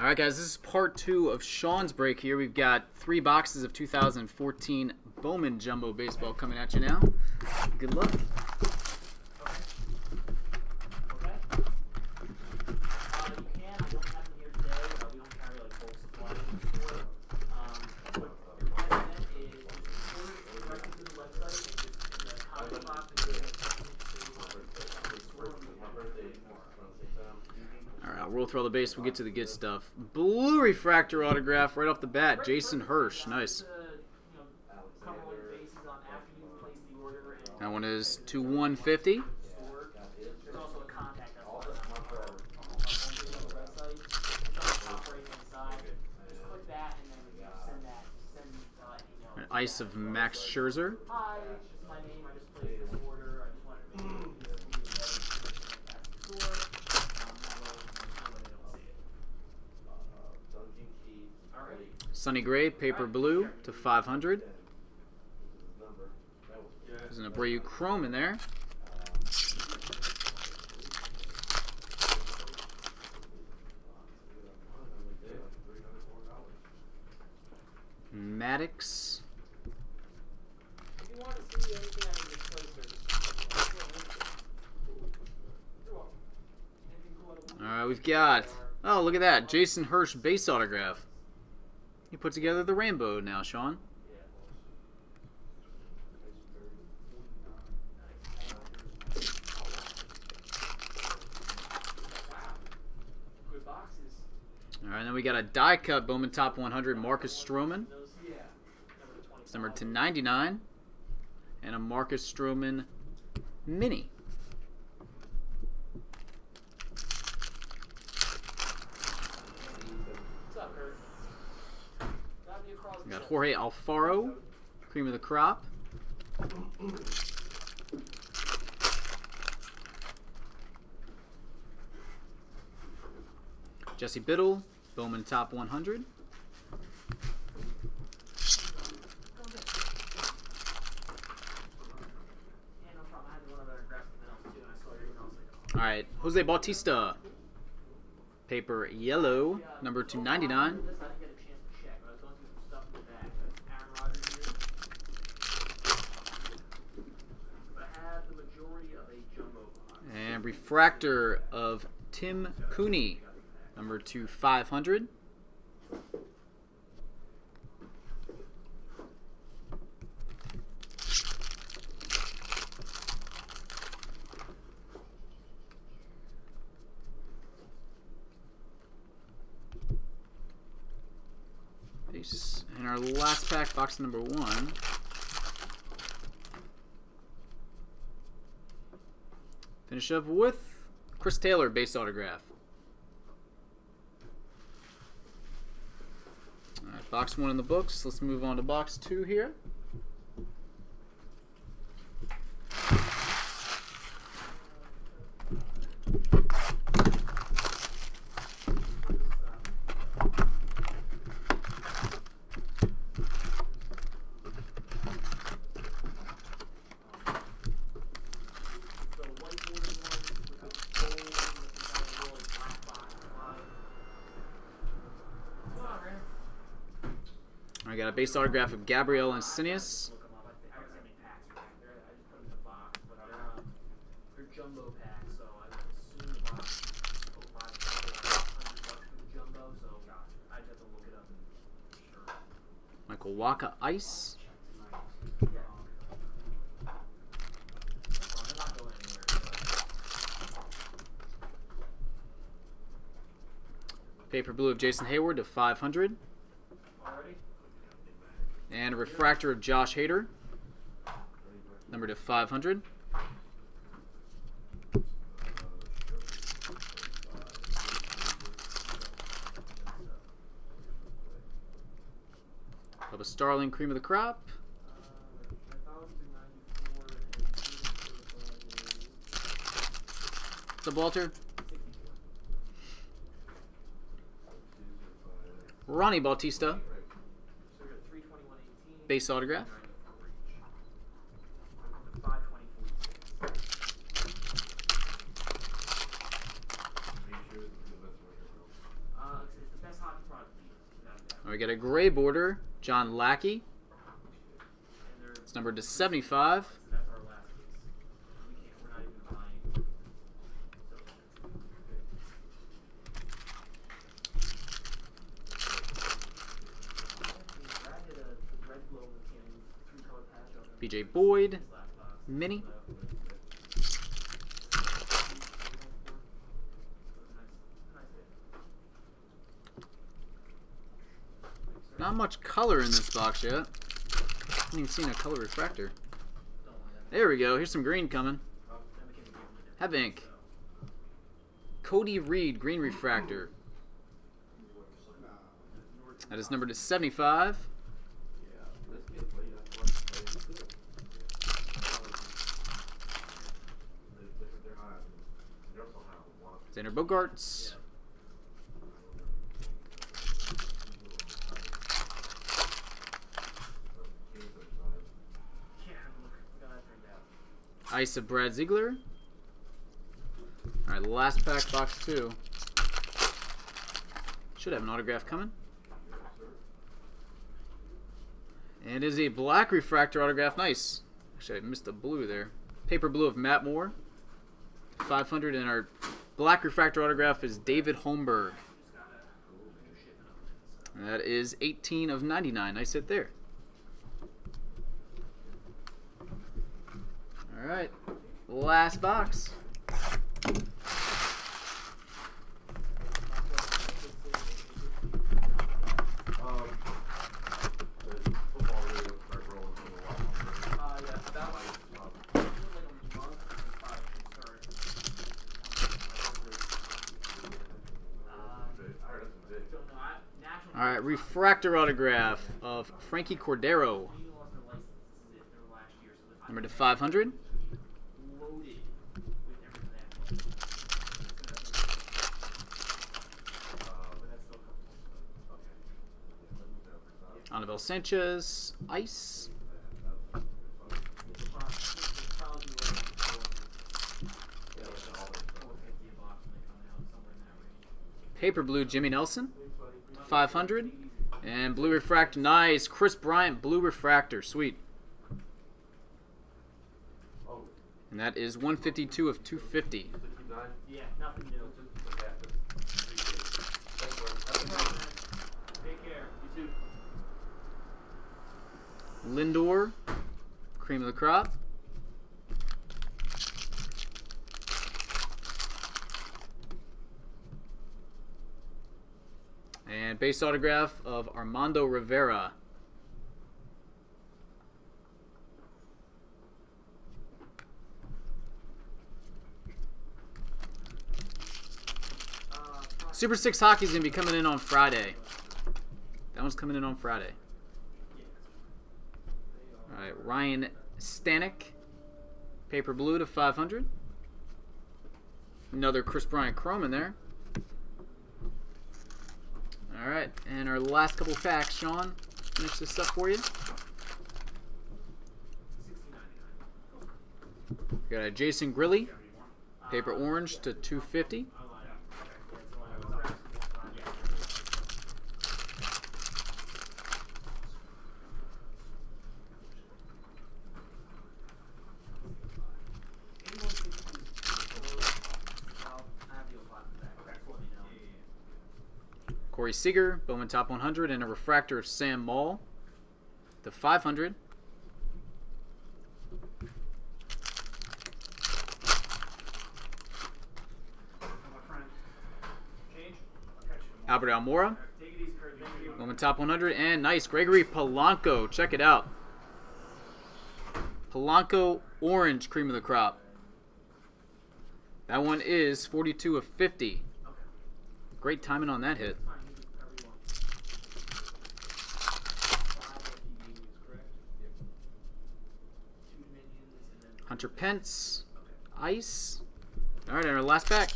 All right, guys, this is part 2 of Sean's break here. We've got 3 boxes of 2014 Bowman Jumbo baseball coming at you now. Good luck. Roll through all the base, we'll get to the good stuff. Blue refractor autograph right off the bat, Jason Hirsch. Nice. That one is to 150. An ice of Max Scherzer. Sonny Gray, paper blue to 500. There's an Abreu chrome in there. Maddox. Alright, we've got, oh, look at that, Jason Hirsch base autograph. You put together the rainbow now, Sean. All right, then we got a die cut Bowman Top 100 Marcus Stroman. It's numbered to 99, and a Marcus Stroman mini. We got Jorge Alfaro, cream of the crop. Jesse Biddle, Bowman Top 100. All right, Jose Bautista, paper yellow, number 299. And refractor of Tim Cooney, number 500. And our last pack, box number 1. Finish up with Chris Taylor base autograph. All right, box 1 in the books. Let's move on to box 2 here. I got a base autograph of Gabriel Encinius. Michael Wacha ice. Paper blue of Jason Hayward to 500. And a refractor of Josh Hader, number to 500. Of a Starling cream of the crop. Walter. Ronnie Bautista. Base autograph. We got a gray border, John Lackey. It's numbered to 75. BJ Boyd, mini. Not much color in this box yet. Haven't even seen a color refractor. There we go. Here's some green coming. Have ink. Cody Reed, green refractor. That is numbered to 75. Xander Bogaerts. Ice of Brad Ziegler. Alright, last pack, box 2. Should have an autograph coming. And it is a black refractor autograph. Nice. Actually, I missed the blue there. Paper blue of Matt Moore. 500, and our black refractor autograph is David Holmberg. And that is 18 of 99. Nice hit there. All right, last box. All right, refractor autograph of Frankie Cordero. Number to 500. Anibal Sanchez, ice. Paper blue, Jimmy Nelson, 500. And blue refractor, nice. Chris Bryant, blue refractor, sweet. And that is 152 of 250. Yeah, nothing new. Take care. You too. Lindor, cream of the crop. And base autograph of Armando Rivera. Super 6 Hockey is going to be coming in on Friday. That one's coming in on Friday. All right, Ryan Stanek, paper blue to 500. Another Chris Bryant chrome in there. All right, and our last couple packs, Sean, finish this up for you. We got a Jason Grilly, paper orange to 250. Corey Seager, Bowman Top 100, and a refractor of Sam Moll to 500. Albert Almora, Bowman Top 100, and nice, Gregory Polanco. Check it out. Polanco orange, cream of the crop. That one is 42 of 50. Great timing on that hit. Hunter Pence, ice. All right, and our last pack.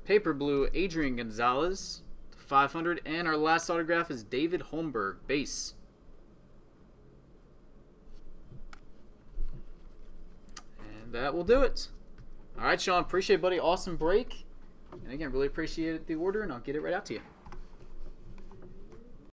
Paper blue, Adrian Gonzalez, 500, and our last autograph is David Holmberg, base. And that will do it. All right, Sean, appreciate it, buddy. Awesome break. And again, really appreciate the order, and I'll get it right out to you.